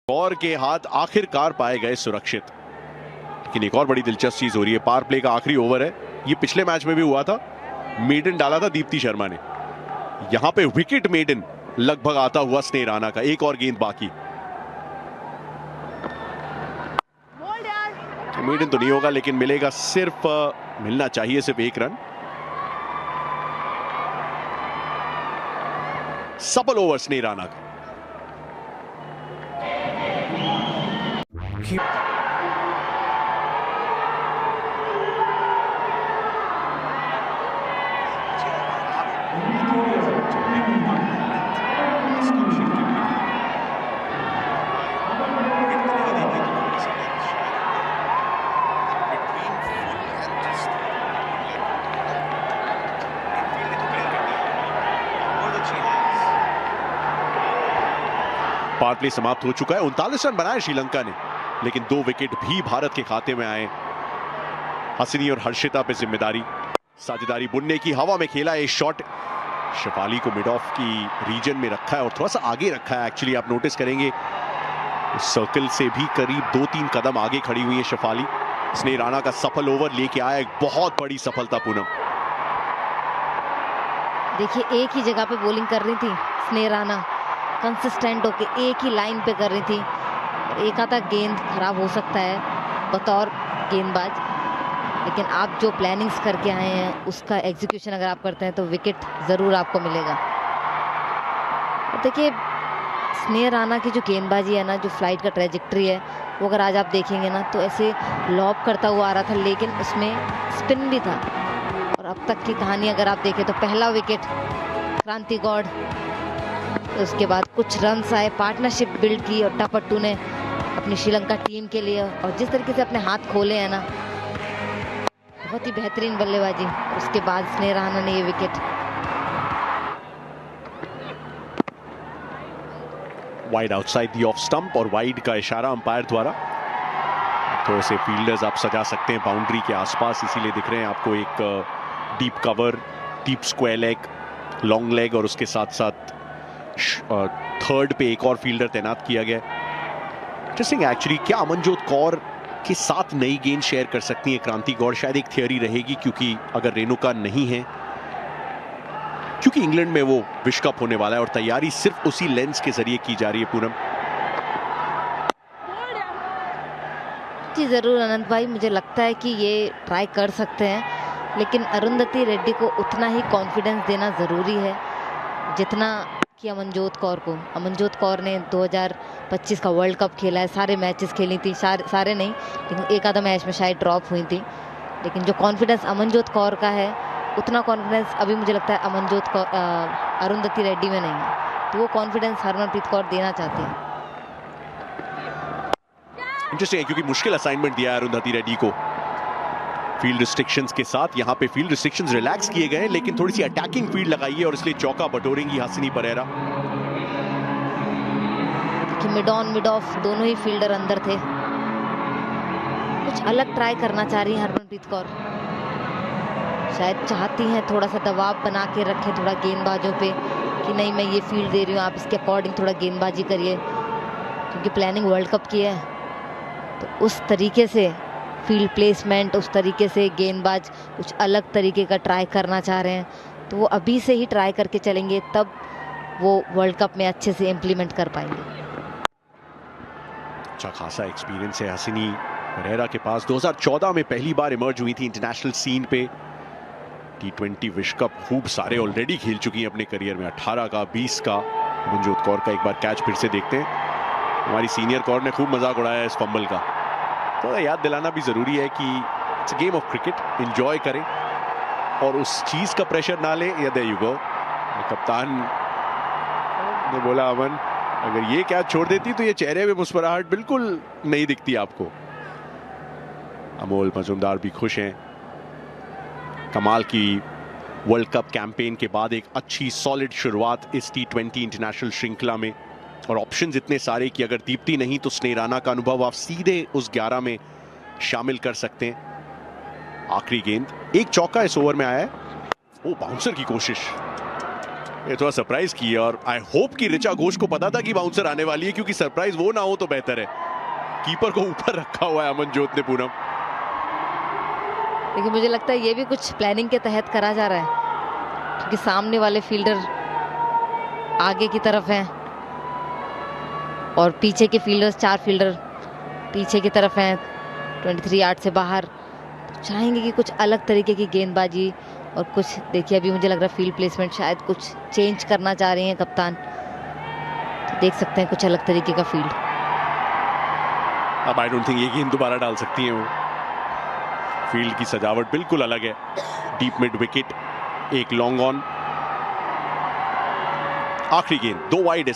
कौर के हाथ आखिरकार पाए गए सुरक्षित। लेकिन एक और बड़ी दिलचस्प चीज हो रही है, पावर प्ले का आखिरी ओवर है। ये पिछले मैच में भी हुआ था, मेडन डाला था दीप्ति शर्मा ने। यहां पे विकेट मेडन लगभग आता हुआ स्नेह राणा का। एक और गेंद बाकी। मेडन तो नहीं होगा, लेकिन मिलेगा सिर्फ, मिलना चाहिए सिर्फ एक रन। सफल ओवर स्नेह राणा का। पावर प्ले समाप्त हो चुका है। 39 रन बनाए श्रीलंका ने, लेकिन 2 विकेट भी भारत के खाते में आए। हसीनी और हर्षिता पे जिम्मेदारी, साझेदारी बुनने की। हवा में खेला ये शॉट, शेफाली को मिड ऑफ की रीजन में रखा है और थोड़ा सा आगे रखा है। एक्चुअली आप नोटिस करेंगे सर्कल से भी करीब 2-3 कदम आगे खड़ी हुई है शेफाली। स्नेह राणा का सफल ओवर लेके आया, एक बहुत बड़ी सफलता। पूनम देखिए, एक ही जगह पे बॉलिंग कर रही थी स्नेह राणा, कंसिस्टेंट होके एक ही लाइन पे कर रही थी। एक आधा गेंद खराब हो सकता है बतौर गेंदबाज, लेकिन आप जो प्लानिंग्स करके आए हैं उसका एग्जीक्यूशन अगर आप करते हैं तो विकेट ज़रूर आपको मिलेगा। और देखिए, स्नेह राणा की जो गेंदबाजी है ना, जो फ्लाइट का ट्रेजेक्ट्री है, वो अगर आज आप देखेंगे ना तो ऐसे लॉब करता हुआ आ रहा था, लेकिन उसमें स्पिन भी था। और अब तक की कहानी अगर आप देखें तो पहला विकेट क्रांति गौड़, उसके बाद कुछ रन्स आए, पार्टनरशिप बिल्ड की और टपट्टू ने अपनी श्रीलंका टीम के लिए। और जिस तरीके से अपने हाथ खोले हैं ना, बहुत ही बेहतरीन बल्लेबाजी। उसके बाद स्नेह राणा ने ये wicket. Wide outside the off stump, और वाइड का इशारा अंपायर द्वारा। थोड़े से फील्डर्स आप सजा सकते हैं बाउंड्री के आसपास, इसीलिए दिख रहे हैं आपको एक deep cover, deep square leg, long leg, और उसके साथ साथ थर्ड पे एक और फील्डर तैनात किया गया। इंटरेस्टिंग एक्चुअली, क्या अमनजोत कौर के साथ नई गेंद शेयर कर सकती है क्रांति गौड़? शायद एक थियरी रहेगी, क्योंकि अगर रेणुका नहीं है, क्योंकि इंग्लैंड में वो विश्व कप होने वाला है और तैयारी सिर्फ उसी लेंस के जरिए की जा रही है। पूनम जी जरूर अनंत भाई, मुझे लगता है कि ये ट्राई कर सकते हैं, लेकिन अरुंधति रेड्डी को उतना ही कॉन्फिडेंस देना ज़रूरी है जितना कि अमनजोत कौर को। अमनजोत कौर ने 2025 का वर्ल्ड कप खेला है, सारे मैचेस खेली थी, सारे नहीं, लेकिन एक आधा मैच में शायद ड्रॉप हुई थी। लेकिन जो कॉन्फिडेंस अमनजोत कौर का है, उतना कॉन्फिडेंस अभी मुझे लगता है अरुंधति रेड्डी में नहीं है। तो वो कॉन्फिडेंस हरमनप्रीत कौर देना चाहती है। इंटरेस्टिंग है, क्योंकि मुश्किल असाइनमेंट दिया है अरुंधति रेड्डी को फील्ड रिस्ट्रिक्शंस के साथ। यहां पे फील्ड रिस्ट्रिक्शंस रिलैक्स किए गए, लेकिन थोड़ी सी अटैकिंग फील्ड लगाई है और इसलिए चौका बटोरेंगी हसीनी परेरा। कि मिड ऑन मिड ऑफ दोनों ही फील्डर अंदर थे। कुछ अलग ट्राई करना चाह रही है हरमनप्रीत कौर, शायद चाहती हैं थोड़ा सा दबाव बना के रखें थोड़ा गेंदबाजों पे कि नहीं, मैं ये फील्ड दे रही हूँ, आप इसके अकॉर्डिंग थोड़ा गेंदबाजी करिए, क्योंकि प्लानिंग वर्ल्ड कप की है। तो उस तरीके से फील्ड प्लेसमेंट, उस तरीके से गेंदबाज कुछ अलग तरीके का ट्राई करना चाह रहे हैं, तो वो अभी से ही ट्राई करके चलेंगे, तब वो वर्ल्ड कप में अच्छे से इम्प्लीमेंट कर पाएंगे। अच्छा खासा एक्सपीरियंस है हसीनी परेरा के पास। 2014 में पहली बार इमर्ज हुई थी इंटरनेशनल सीन पे। T20 विश्व कप खूब सारे ऑलरेडी खेल चुकी हैं अपने करियर में, 18 का, 20 का। अमनजोत कौर का एक बार कैच फिर से देखते हैं। हमारी सीनियर कौर ने खूब मजाक उड़ाया इस फंबल का। तो याद दिलाना भी जरूरी है कि it's a game of cricket, enjoy करें और उस चीज का प्रेशर ना लें। या देयर यू गो, कप्तान ने बोला अमन अगर ये कैच छोड़ देती तो ये चेहरे में मुस्कुराहट बिल्कुल नहीं दिखती आपको। अमोल मजूमदार भी खुश हैं। कमाल की वर्ल्ड कप कैंपेन के बाद एक अच्छी सॉलिड शुरुआत इस T20 इंटरनेशनल श्रृंखला में, और ऑप्शंस इतने सारे कि अगर दीप्ति नहीं तो स्नेह राणा का अनुभव आप सीधे उस 11 में शामिल कर सकते हैं। आखिरी गेंद, एक चौका इस ओवर में आया है। ओ, बाउंसर की कोशिश, ये थोड़ा सरप्राइज की है और आई होप कि ऋचा घोष को पता था कि बाउंसर आने वाली है, क्योंकि सरप्राइज वो ना हो तो बेहतर है। कीपर को ऊपर रखा हुआ है अमनजोत ने पूनम। लेकिन मुझे लगता है ये भी कुछ प्लानिंग के तहत करा जा रहा है, क्योंकि सामने वाले फील्डर आगे की तरफ हैं और पीछे के फील्डर्स 4 फील्डर पीछे की तरफ हैं 23 यार्ड से बाहर। चाहेंगे कि कुछ अलग तरीके की गेंदबाजी और कुछ देखिए, अभी मुझे लग रहा है फील्ड प्लेसमेंट शायद कुछ चेंज करना चाह रहे हैं कप्तान, तो देख सकते हैं कुछ अलग तरीके का फील्ड। अब आई डोंट थिंक ये गेंद दोबारा डाल सकती हैं वो। फील्ड की सजावट बिल्कुल अलग है। डीप मिड विकेट, एक लॉन्ग ऑन, आखिरी गेंद 2 वाइड।